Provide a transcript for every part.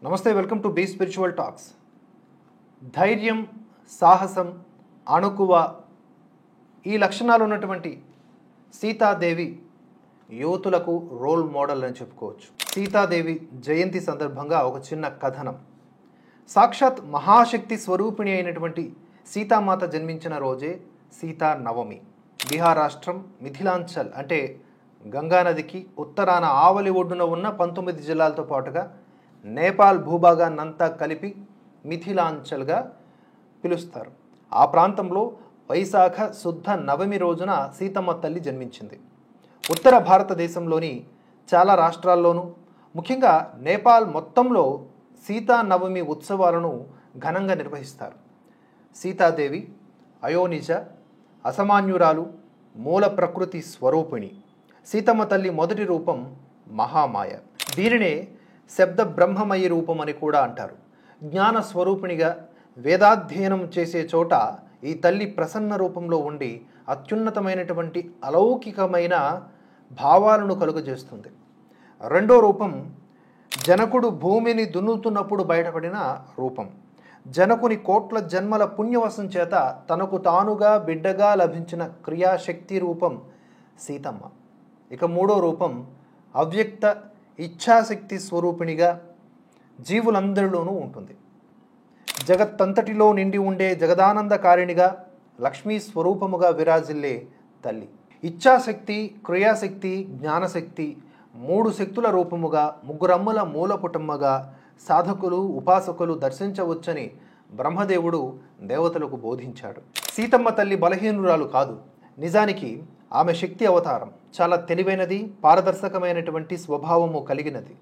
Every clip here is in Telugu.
నమస్తే, welcome to be spiritual talks. ధైర్యం, సాహసం, అణకువ ఈ లక్షణాలు ఉన్నటువంటి సీతాదేవి యువతులకు రోల్ మోడల్ అని చెప్పుకోవచ్చు. సీతాదేవి జయంతి సందర్భంగా ఒక చిన్న కథనం. సాక్షాత్ మహాశక్తి స్వరూపిణి అయినటువంటి సీతామాత జన్మించిన రోజే సీతా నవమి. బీహార్ రాష్ట్రం మిథిలాంచల్ అంటే గంగానదికి ఉత్తరాన ఆవలి ఒడ్డున ఉన్న 19 జిల్లాలతో పాటుగా నేపాల్ భూభాగాన్నంతా కలిపి మిథిలాంచల్గా పిలుస్తారు. ఆ ప్రాంతంలో వైశాఖ శుద్ధ నవమి రోజున సీతమ్మ తల్లి జన్మించింది. ఉత్తర భారతదేశంలోని చాలా రాష్ట్రాల్లోనూ, ముఖ్యంగా నేపాల్ మొత్తంలో సీతా నవమి ఉత్సవాలను ఘనంగా నిర్వహిస్తారు. సీతాదేవి అయోనిజ, అసామాన్యురాలు, మూల ప్రకృతి స్వరూపిణి. సీతమ్మ తల్లి మొదటి రూపం మహామాయ. దీనినే శబ్ద బ్రహ్మమయి రూపం అని కూడా అంటారు. జ్ఞాన స్వరూపిణిగా వేదాధ్యయనం చేసే చోట ఈ తల్లి ప్రసన్న రూపంలో ఉండి అత్యున్నతమైనటువంటి అలౌకికమైన భావాలను కలుగజేస్తుంది. రెండో రూపం జనకుడు భూమిని దున్నుతున్నప్పుడు బయటపడిన రూపం. జనకుని కోట్ల జన్మల పుణ్యవశం చేత తనకు తానుగా బిడ్డగా లభించిన క్రియాశక్తి రూపం సీతమ్మ. ఇక మూడో రూపం అవ్యక్త ఇచ్ఛాశక్తి స్వరూపిణిగా జీవులందరిలోనూ ఉంటుంది. జగత్తంతటిలో నిండి ఉండే జగదానందకారిణిగా లక్ష్మీ స్వరూపముగా విరాజిల్లే తల్లి. ఇచ్ఛాశక్తి, క్రియాశక్తి, జ్ఞానశక్తి మూడు శక్తుల రూపముగా ముగ్గురమ్మల మూలపుటమ్మగా సాధకులు, ఉపాసకులు దర్శించవచ్చని బ్రహ్మదేవుడు దేవతలకు బోధించాడు. సీతమ్మ తల్లి బలహీనురాలు కాదు. నిజానికి ఆమె శక్తి అవతారం. చాలా తెలివైనది, పారదర్శకమైనటువంటి స్వభావము కలిగినది,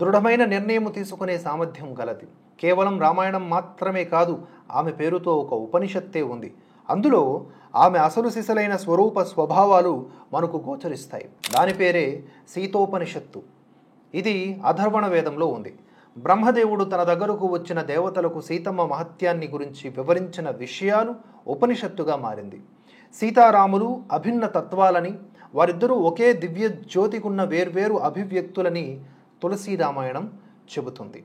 దృఢమైన నిర్ణయము తీసుకునే సామర్థ్యం గలది. కేవలం రామాయణం మాత్రమే కాదు, ఆమె పేరుతో ఒక ఉపనిషత్తే ఉంది. అందులో ఆమె అసలు సిసలైన స్వరూప స్వభావాలు మనకు గోచరిస్తాయి. దాని పేరే సీతోపనిషత్తు. ఇది అథర్వణ వేదంలో ఉంది. బ్రహ్మదేవుడు తన దగ్గరకు వచ్చిన దేవతలకు సీతమ్మ మహత్యాన్ని గురించి వివరించిన విషయాలు ఉపనిషత్తుగా మారింది. సీతారాములు అభిన్న తత్వాలని, వారిద్దరూ ఒకే దివ్య జ్యోతికున్న వేర్వేరు అభివ్యక్తులని తులసీ రామాయణం చెబుతుంది.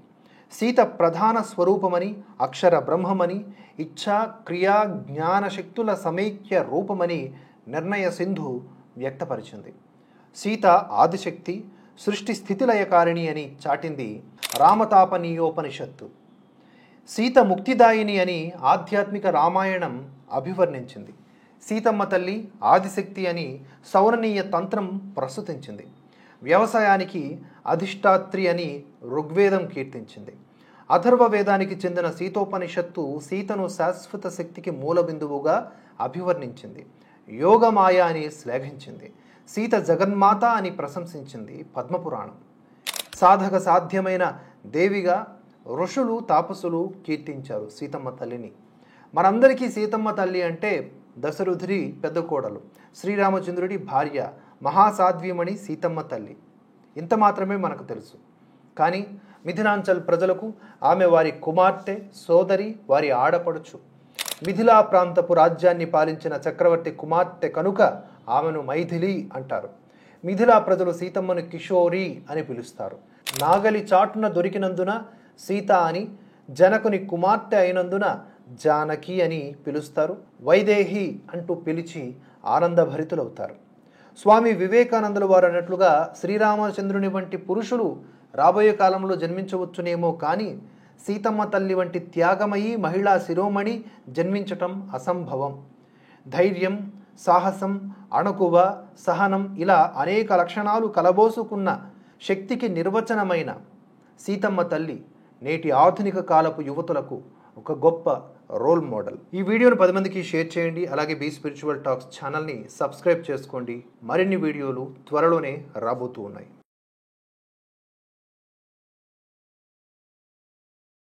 సీత ప్రధాన స్వరూపమని, అక్షర బ్రహ్మమని, ఇచ్ఛా, క్రియా, జ్ఞాన శక్తుల సమైక్య రూపమని నిర్ణయ సింధు వ్యక్తపరిచింది. సీత ఆదిశక్తి, సృష్టి స్థితిలయకారిణి అని చాటింది రామతాపనీయోపనిషత్తు. సీత ముక్తిదాయిని అని ఆధ్యాత్మిక రామాయణం అభివర్ణించింది. సీతమ్మ తల్లి ఆదిశక్తి అని సౌరనీయ తంత్రం ప్రస్తుతించింది. వ్యవసాయానికి అధిష్టాత్రి అని ఋగ్వేదం కీర్తించింది. అథర్వ వేదానికి చెందిన సీతోపనిషత్తు సీతను శాశ్వత శక్తికి మూల బిందువుగా అభివర్ణించింది. యోగమాయ అని శ్లాఘించింది. సీత జగన్మాత అని ప్రశంసించింది పద్మపురాణం. సాధక సాధ్యమైన దేవిగా ఋషులు, తాపసులు కీర్తించారు సీతమ్మ తల్లిని. మనందరికీ సీతమ్మ తల్లి అంటే దశరథుడి పెద్ద కోడలు, శ్రీరామచంద్రుడి భార్య, మహాసాధ్వీమణి సీతమ్మ తల్లి. ఇంత మాత్రమే మనకు తెలుసు. కానీ మిథిలాంచల్ ప్రజలకు ఆమె వారి కుమార్తె, సోదరి, వారి ఆడపడుచు. మిథిలా ప్రాంతపు రాజ్యాన్ని పాలించిన చక్రవర్తి కుమార్తె కనుక ఆమెను మైథిలి అంటారు. మిథిలా ప్రజలు సీతమ్మను కిషోరి అని పిలుస్తారు. నాగలి చాటున దొరికినందున సీత అని, జనకుని కుమార్తె అయినందున జానకి అని పిలుస్తారు. వైదేహి అంటూ పిలిచి ఆనందభరితులవుతారు. స్వామి వివేకానందుల వారు అన్నట్లుగా శ్రీరామచంద్రుని వంటి పురుషులు రాబోయే కాలంలో జన్మించవచ్చునేమో కానీ సీతమ్మ తల్లి వంటి త్యాగమయి మహిళా శిరోమణి జన్మించటం అసంభవం. ధైర్యం, సాహసం, అణకువ, సహనం ఇలా అనేక లక్షణాలు కలబోసుకున్న శక్తికి నిర్వచనమైన సీతమ్మ తల్లి నేటి ఆధునిక కాలపు యువతులకు ఒక గొప్ప రోల్ మోడల్. ఈ వీడియోను 10 మందికి షేర్ చేయండి. అలాగే బీ స్పిరిచువల్ టాక్స్ ఛానల్ని సబ్స్క్రైబ్ చేసుకోండి. మరిన్ని వీడియోలు త్వరలోనే రాబోతూ ఉన్నాయి.